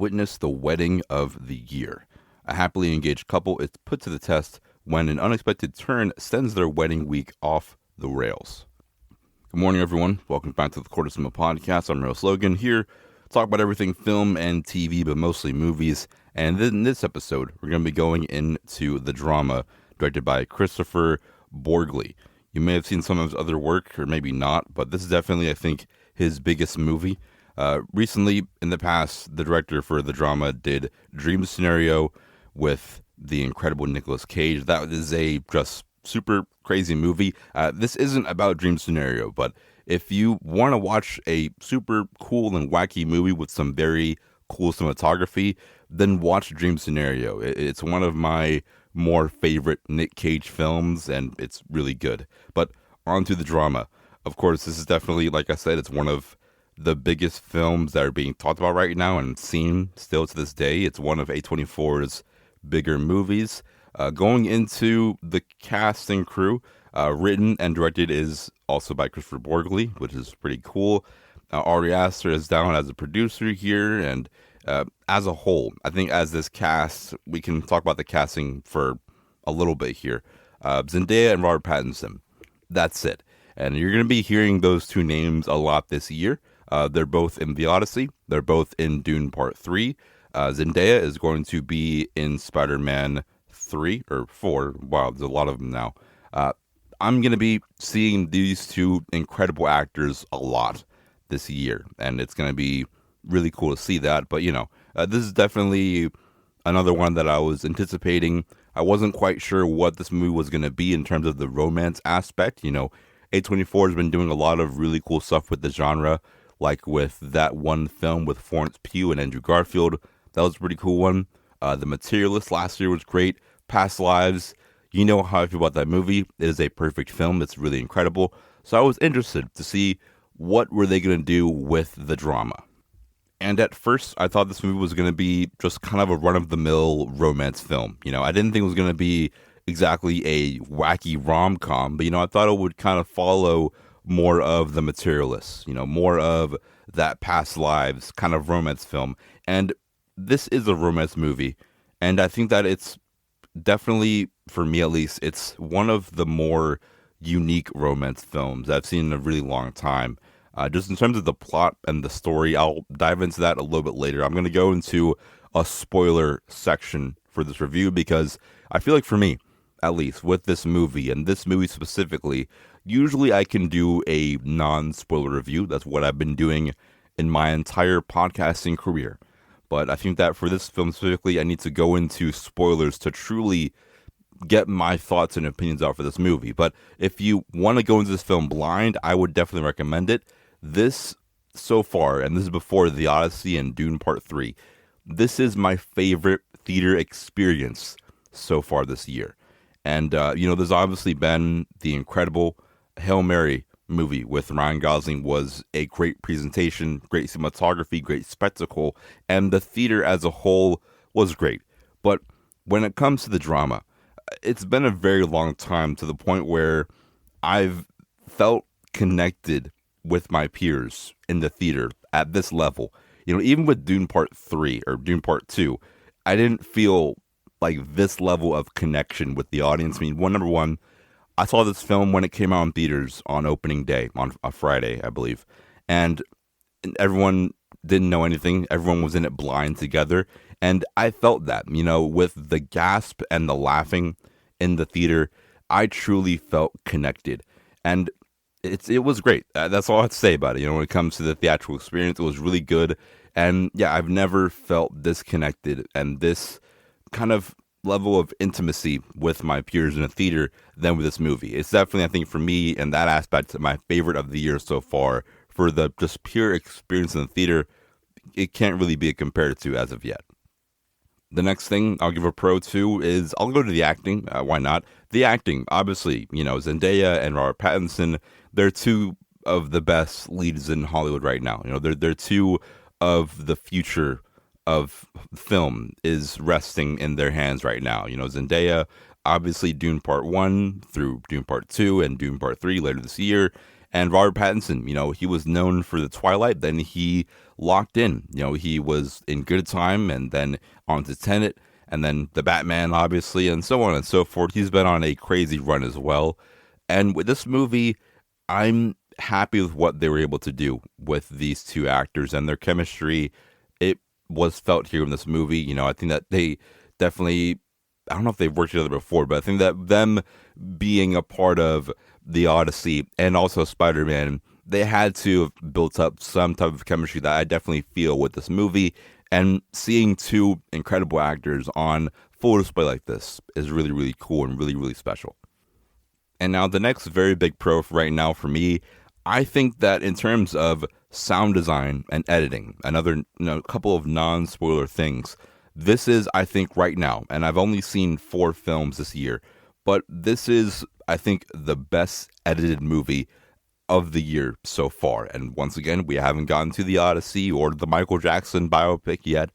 witness the wedding of the year. A happily engaged couple is put to the test when an unexpected turn sends their wedding week off the rails. Good morning, everyone. Welcome back to the Court of Cinema podcast. I'm Ross Logan here to talk about everything film and TV, but mostly movies. And in this episode, we're going to be going into The Drama, directed by Christopher Borgli. You may have seen some of his other work, or maybe not, but this is definitely, I think, his biggest movie. Recently, in the past, the director for The Drama did Dream Scenario with the incredible Nicolas Cage. That is a just super crazy movie. This isn't about Dream Scenario, but if you want to watch a super cool and wacky movie with some very cool cinematography, then watch Dream Scenario. It's one of my more favorite Nick Cage films, and it's really good. But on to The Drama. Of course, this is definitely, like I said, it's one of the biggest films that are being talked about right now and seen still to this day. It's one of A24's bigger movies. Going into the cast and crew, written and directed is also by Christopher Borgli, which is pretty cool. Ari Aster is down as a producer here, and as a whole, I think as this cast, we can talk about the casting for a little bit here. Zendaya and Robert Pattinson, that's it. And you're going to be hearing those two names a lot this year. They're both in The Odyssey. They're both in Dune Part 3. Zendaya is going to be in Spider-Man 3 or 4. Wow, there's a lot of them now. I'm going to be seeing these two incredible actors a lot this year, and it's going to be really cool to see that. But, this is definitely another one that I was anticipating. I wasn't quite sure what this movie was going to be in terms of the romance aspect. A24 has been doing a lot of really cool stuff with the genre, like with that one film with Florence Pugh and Andrew Garfield. That was a pretty cool one. The Materialist last year was great. Past Lives, you know how I feel about that movie. It is a perfect film. It's really incredible. So I was interested to see what were they going to do with The Drama. And at first, I thought this movie was going to be just kind of a run-of-the-mill romance film. I didn't think it was going to be exactly a wacky rom-com, but, I thought it would kind of follow more of The Materialist, more of that Past Lives kind of romance film. And this is a romance movie, and I think that it's definitely, for me at least, it's one of the more unique romance films I've seen in a really long time. Just in terms of the plot and the story, I'll dive into that a little bit later. I'm going to go into a spoiler section for this review because I feel like for me, at least, with this movie, and this movie specifically, usually I can do a non-spoiler review. That's what I've been doing in my entire podcasting career. But I think that for this film specifically, I need to go into spoilers to truly get my thoughts and opinions out for this movie. But if you want to go into this film blind, I would definitely recommend it. This, so far, and this is before The Odyssey and Dune Part 3, this is my favorite theater experience so far this year. And, there's obviously been the incredible Hail Mary movie with Ryan Gosling. Was a great presentation, great cinematography, great spectacle, and the theater as a whole was great. But when it comes to The Drama, it's been a very long time to the point where I've felt connected with my peers in the theater at this level. Even with Dune Part 3 or Dune Part 2, I didn't feel like this level of connection with the audience. Number one, I saw this film when it came out in theaters on opening day, on a Friday, I believe. And everyone didn't know anything. Everyone was in it blind together. And I felt that, with the gasp and the laughing in the theater, I truly felt connected. And it was great. That's all I have to say about it. When it comes to the theatrical experience, it was really good. And yeah, I've never felt this connected and this kind of level of intimacy with my peers in a theater than with this movie. It's definitely, I think, for me, in that aspect, my favorite of the year so far. For the just pure experience in the theater, it can't really be compared to as of yet. The next thing I'll give a pro to is I'll go to the acting. Why not? The acting, obviously, Zendaya and Robert Pattinson, they're two of the best leads in Hollywood right now. They're two of the future of film is resting in their hands right now. Zendaya, obviously Dune Part 1 through Dune Part 2 and Dune Part 3 later this year. And Robert Pattinson, he was known for the Twilight, then he locked in. He was in Good Time and then on to Tenet and then the Batman, obviously, and so on and so forth. He's been on a crazy run as well. And with this movie, I'm happy with what they were able to do with these two actors and their chemistry. It was felt here in this movie. I think that they definitely, I don't know if they've worked together before, but I think that them being a part of the Odyssey and also Spider-Man, they had to have built up some type of chemistry that I definitely feel with this movie. And seeing two incredible actors on full display like this is really, really cool and really, really special. And now the next very big pro right now for me, I think that in terms of sound design and editing, another couple of non-spoiler things, this is, I think, right now, and I've only seen 4 films this year, but this is, I think, the best edited movie of the year so far. And once again, we haven't gotten to the Odyssey or the Michael Jackson biopic yet,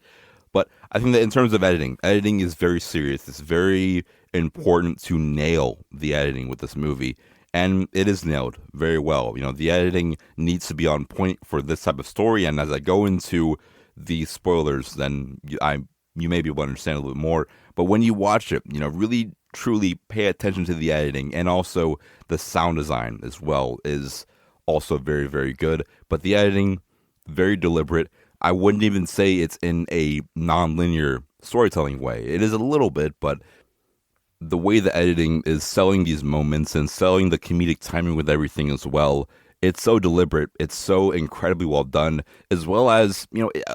but I think that in terms of editing is very serious. It's very important to nail the editing with this movie. And it is nailed very well. The editing needs to be on point for this type of story. And as I go into the spoilers, then you may be able to understand a little bit more. But when you watch it, really truly pay attention to the editing, and also the sound design as well is also very, very good. But the editing, very deliberate. I wouldn't even say it's in a non-linear storytelling way. It is a little bit, but the way the editing is selling these moments and selling the comedic timing with everything as well, it's so deliberate. It's so incredibly well done, as well as,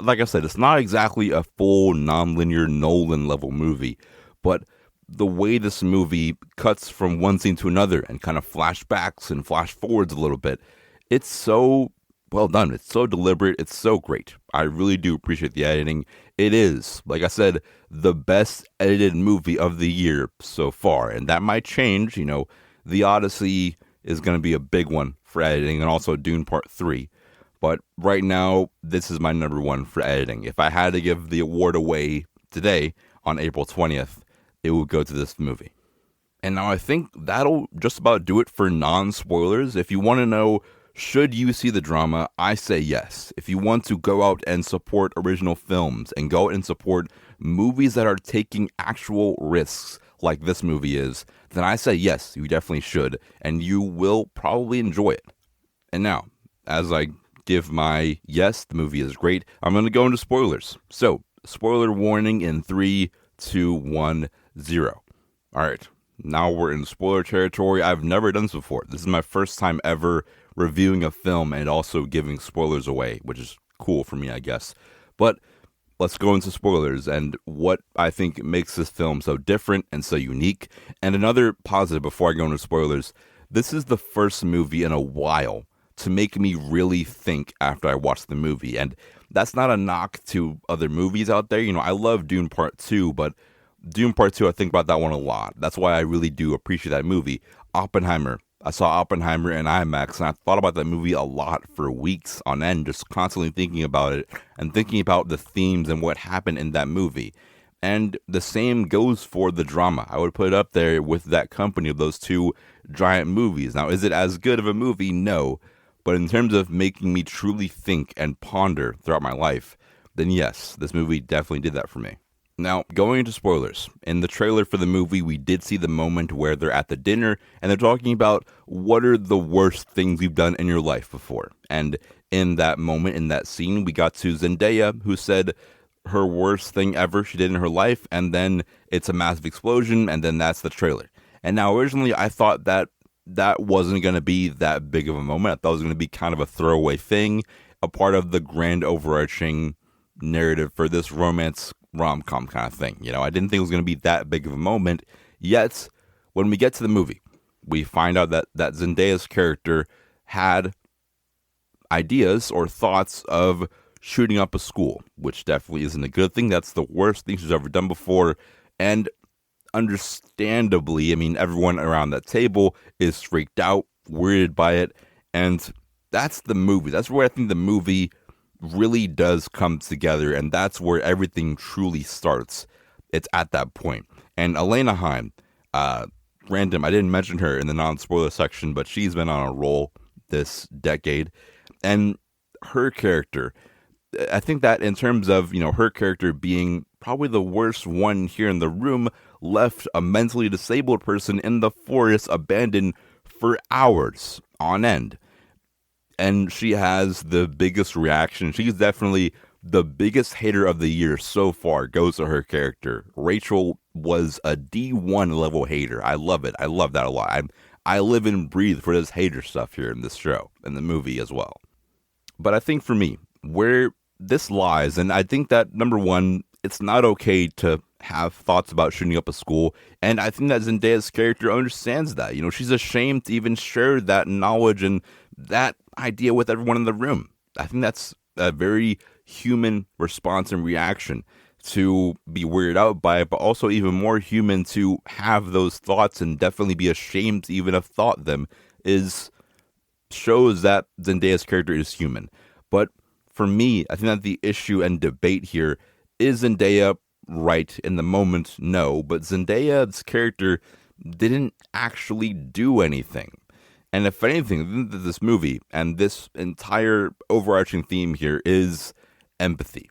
like I said, it's not exactly a full non-linear Nolan level movie, but the way this movie cuts from one scene to another and kind of flashbacks and flash forwards a little bit, it's so well done. It's so deliberate. It's so great. I really do appreciate the editing. It is, like I said, the best edited movie of the year so far. And that might change. The Odyssey is going to be a big one for editing, and also Dune Part 3. But right now, this is my number one for editing. If I had to give the award away today on April 20th, it would go to this movie. And now I think that'll just about do it for non-spoilers. If you want to know, should you see the drama, I say yes. If you want to go out and support original films and go out and support movies that are taking actual risks like this movie is, then I say yes, you definitely should, and you will probably enjoy it. And now, as I give my yes, the movie is great, I'm going to go into spoilers. So, spoiler warning in 3, 2, 1, 0. All right, now we're in spoiler territory. I've never done this before. This is my first time ever reviewing a film and also giving spoilers away, which is cool for me, I guess. But let's go into spoilers and what I think makes this film so different and so unique. And another positive before I go into spoilers, this is the first movie in a while to make me really think after I watch the movie. And that's not a knock to other movies out there. I love Dune Part 2, but Dune Part 2, I think about that one a lot. That's why I really do appreciate that movie. Oppenheimer. I saw Oppenheimer in IMAX, and I thought about that movie a lot for weeks on end, just constantly thinking about it and thinking about the themes and what happened in that movie. And the same goes for the drama. I would put it up there with that company of those two giant movies. Now, is it as good of a movie? No. But in terms of making me truly think and ponder throughout my life, then yes, this movie definitely did that for me. Now, going into spoilers, in the trailer for the movie, we did see the moment where they're at the dinner and they're talking about what are the worst things you've done in your life before. And in that moment, in that scene, we got to Zendaya, who said her worst thing ever she did in her life, and then it's a massive explosion, and then that's the trailer. And now, originally, I thought that wasn't going to be that big of a moment. I thought it was going to be kind of a throwaway thing, a part of the grand overarching narrative for this romance rom-com kind of thing. I didn't think it was going to be that big of a moment. Yet, when we get to the movie, we find out that Zendaya's character had ideas or thoughts of shooting up a school, which definitely isn't a good thing. That's the worst thing she's ever done before. And understandably, everyone around that table is freaked out, worried by it. And that's the movie. That's where I think the movie really does come together, and that's where everything truly starts. It's at that point. And Elena Heim, random, I didn't mention her in the non-spoiler section, but she's been on a roll this decade. And her character, I think that in terms of, her character being probably the worst one here in the room, left a mentally disabled person in the forest abandoned for hours on end. And she has the biggest reaction. She's definitely the biggest hater of the year so far, goes to her character. Rachel was a D1 level hater. I love it. I love that a lot. I live and breathe for this hater stuff here in this show, and the movie as well. But I think for me, where this lies, and I think that, number one, it's not okay to have thoughts about shooting up a school. And I think that Zendaya's character understands that. She's ashamed to even share that knowledge and that idea with everyone in the room. I think that's a very human response and reaction, to be weirded out by it, but also even more human to have those thoughts and definitely be ashamed to even have thought them, shows that Zendaya's character is human. But for me, I think that the issue and debate here is Zendaya right in the moment? No, but Zendaya's character didn't actually do anything. And if anything, this movie and this entire overarching theme here is empathy.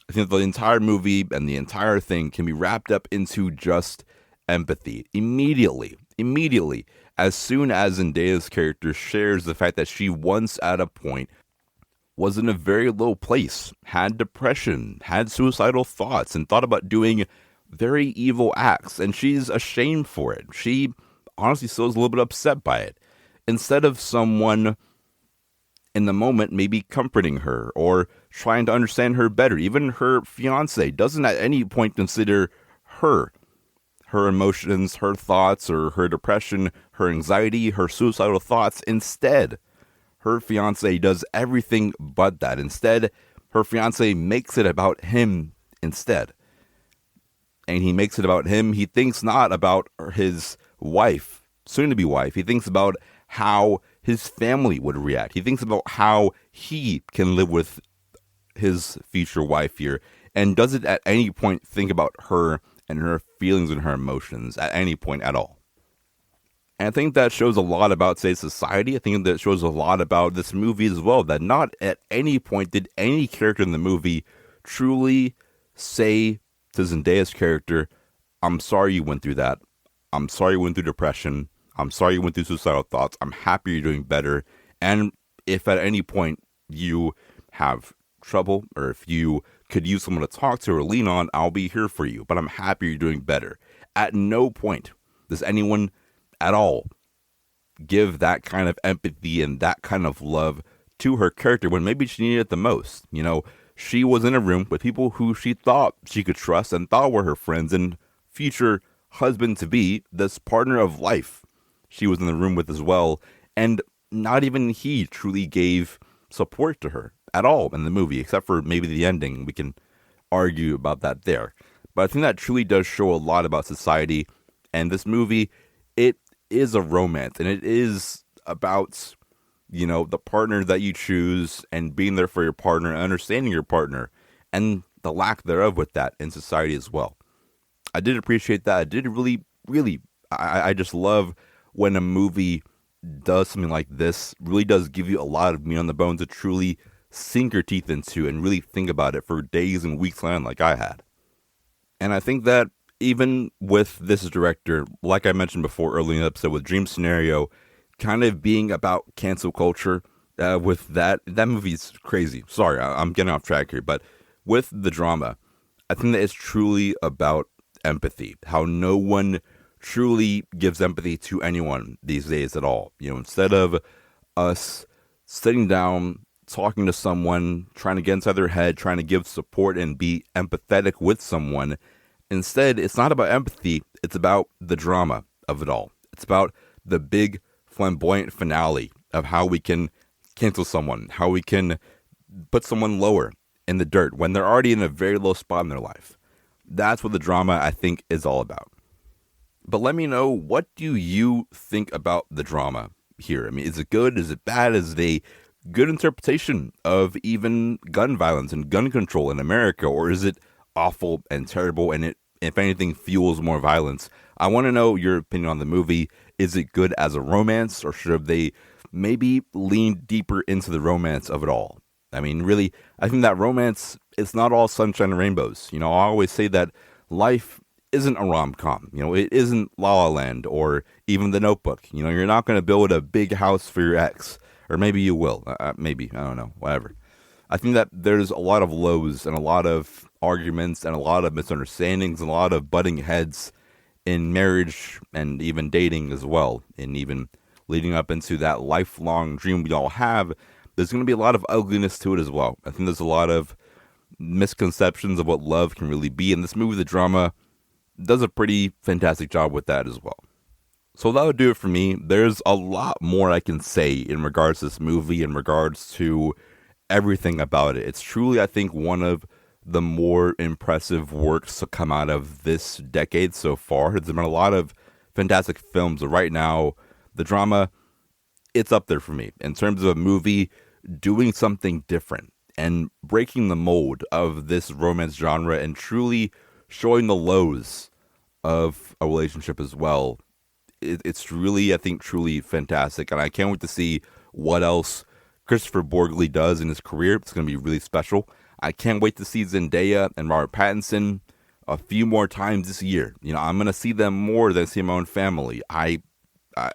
I think the entire movie and the entire thing can be wrapped up into just empathy. Immediately, as soon as Zendaya's character shares the fact that she once at a point was in a very low place, had depression, had suicidal thoughts, and thought about doing very evil acts, and she's ashamed for it. She honestly still is a little bit upset by it. Instead of someone in the moment maybe comforting her or trying to understand her better, even her fiance doesn't at any point consider her emotions, her thoughts, or her depression, her anxiety, her suicidal thoughts. Instead, her fiance does everything but that. Instead, her fiance makes it about him instead. And he makes it about him. He thinks not about his wife, soon-to-be wife. He thinks about how his family would react. He thinks about how he can live with his future wife here, and doesn't at any point think about her and her feelings and her emotions at any point at all. And I think that shows a lot about today's society. I think that shows a lot about this movie as well, that not at any point did any character in the movie truly say to Zendaya's character, I'm sorry you went through that. I'm sorry you went through depression. I'm sorry you went through suicidal thoughts. I'm happy you're doing better. And if at any point you have trouble, or if you could use someone to talk to or lean on, I'll be here for you. But I'm happy you're doing better. At no point does anyone at all give that kind of empathy and that kind of love to her character when maybe she needed it the most. She was in a room with people who she thought she could trust and thought were her friends and future husband-to-be, this partner of life she was in the room with as well. And not even he truly gave support to her at all in the movie, except for maybe the ending. We can argue about that there. But I think that truly does show a lot about society. And this movie, it is a romance, and it is about, the partner that you choose and being there for your partner and understanding your partner and the lack thereof with that in society as well. I did appreciate that. I did really, I just love when a movie does something like this, really does give you a lot of meat on the bone to truly sink your teeth into and really think about it for days and weeks on like I had. And I think that even with this director, like I mentioned before earlier in the episode with Dream Scenario, kind of being about cancel culture, with that movie's crazy. Sorry, I'm getting off track here, but with the drama, I think that it's truly about empathy, how no one truly gives empathy to anyone these days at all. Instead of us sitting down, talking to someone, trying to get inside their head, trying to give support and be empathetic with someone, instead, it's not about empathy. It's about the drama of it all. It's about the big flamboyant finale of how we can cancel someone, how we can put someone lower in the dirt when they're already in a very low spot in their life. That's what the drama, I think, is all about. But let me know, what do you think about the drama here? I mean, is it good? Is it bad? Is it a good interpretation of even gun violence and gun control in America? Or is it awful and terrible and it, if anything, fuels more violence? I want to know your opinion on the movie. Is it good as a romance, or should they maybe lean deeper into the romance of it all. I mean, really, I think that romance is not all sunshine and rainbows. I always say that life isn't a rom-com. It isn't La La Land or even The Notebook. You're not going to build a big house for your ex. Or maybe you will. Maybe. I don't know. Whatever. I think that there's a lot of lows and a lot of arguments and a lot of misunderstandings and a lot of butting heads in marriage and even dating as well. And even leading up into that lifelong dream we all have, there's going to be a lot of ugliness to it as well. I think there's a lot of misconceptions of what love can really be. And this movie, The Drama, does a pretty fantastic job with that as well. So that would do it for me. There's a lot more I can say in regards to this movie, in regards to everything about it. It's truly, I think, one of the more impressive works to come out of this decade so far. There's been a lot of fantastic films, but right now, The Drama, it's up there for me in terms of a movie doing something different and breaking the mold of this romance genre and truly showing the lows of a relationship as well. It's really, I think, truly fantastic. And I can't wait to see what else Christopher Borgli does in his career. It's going to be really special. I can't wait to see Zendaya and Robert Pattinson a few more times this year. I'm going to see them more than I see my own family.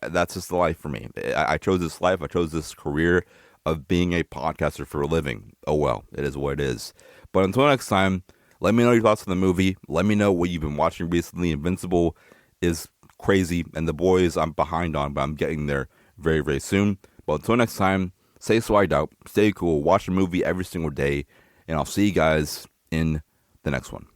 That's just the life for me. I chose this life. I chose this career of being a podcaster for a living. Oh, well, it is what it is. But until next time, let me know your thoughts on the movie. Let me know what you've been watching recently. Invincible is crazy, and The Boys I'm behind on, but I'm getting there very, very soon. But until next time, stay swiped out, stay cool, watch a movie every single day, and I'll see you guys in the next one.